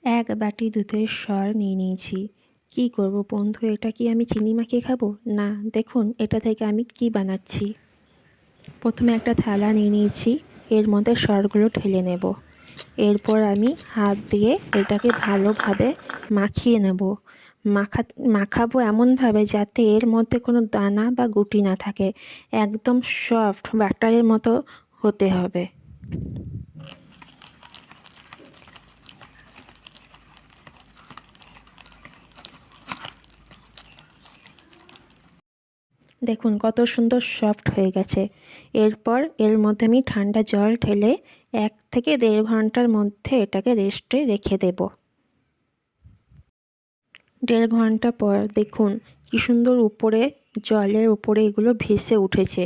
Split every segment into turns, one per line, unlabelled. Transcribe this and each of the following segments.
এক বাটি দুধের সর নিয়ে নিয়েছি। কি করব বন্ধু, এটা কি আমি চিনি মাখিয়ে খাবো? না, দেখুন এটা থেকে আমি কি বানাচ্ছি। প্রথমে একটা থালা নিয়ে নিয়েছি, এর মধ্যে সরগুলো ঢেলে নেব। এরপর আমি হাত দিয়ে এটাকে ভালোভাবে মাখিয়ে নেব। মাখাবো এমনভাবে যাতে এর মধ্যে কোনো দানা বা গুটি না থাকে। একদম সফট বাটারের মতো হতে হবে। দেখুন কত সুন্দর সফট হয়ে গেছে। এরপর এর মধ্যে আমি ঠান্ডা জল ঢেলে 1 থেকে 1.5 ঘন্টার মধ্যে এটাকে রেস্টে রেখে দেব। 1.5 ঘন্টা পর দেখুন কি সুন্দর উপরে জলের উপরে এগুলো ভেসে উঠেছে।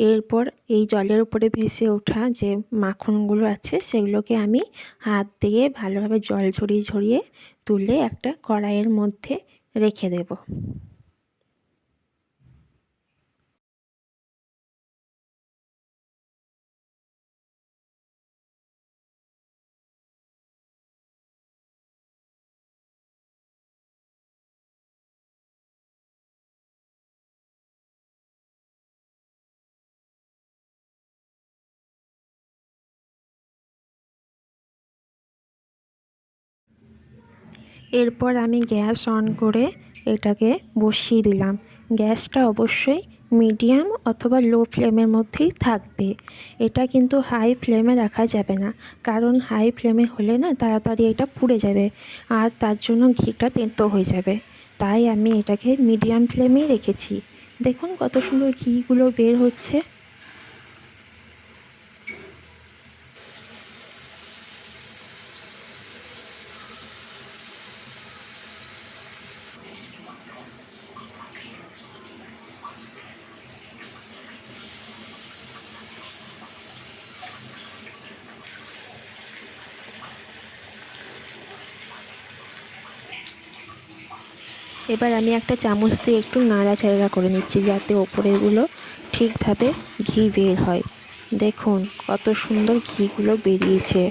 এরপর এই জলের উপরে ভেসে ওঠা যে মাখনগুলো আছে সেগুলোকে আমি হাত দিয়ে ভালোভাবে জল ঝরিয়ে ঝরিয়ে তুলে একটা কড়াইয়ের মধ্যে রেখে দেব। এরপর আমি গ্যাস অন করে এটাকে বসিয়ে দিলাম। গ্যাসটা অবশ্যই মিডিয়াম অথবা লো ফ্লেমের মধ্যেই থাকবে। এটা কিন্তু হাই ফ্লেমে রাখা যাবে না, কারণ হাই ফ্লেমে হলে না তাড়াতাড়ি এটা পুড়ে যাবে আর তার জন্য ঘিটা তেতো হয়ে যাবে। তাই আমি এটাকে মিডিয়াম ফ্লেমেই রেখেছি। দেখুন কত সুন্দর ঘিগুলো বের হচ্ছে। এবার আমি একটা চামচ দিয়ে একটু নাড়াচাড়া করে নিচ্ছি যাতে ওপরেরগুলো ঠিকভাবে ঘি বের হয়। দেখুন কত সুন্দর ঘিগুলো বেরিয়েছে।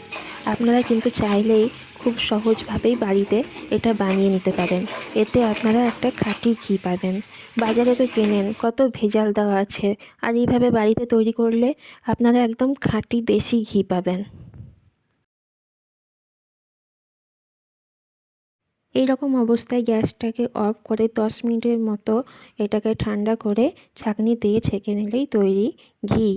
আপনারা কিন্তু চাইলেই খুব সহজভাবেই বাড়িতে এটা বানিয়ে নিতে পারেন। এতে আপনারা একটা খাঁটি ঘি পাবেন। বাজারে তো কেনেন কত ভেজাল দেওয়া আছে, আর এইভাবে বাড়িতে তৈরি করলে আপনারা একদম খাঁটি দেশি ঘি পাবেন। এই রকম অবস্থায় গ্যাসটাকে অফ করে 10 মিনিটের মতো এটাকে ঠান্ডা করে ছাঁকনি দিয়ে ছেঁকে নিলেই তৈরি ঘি।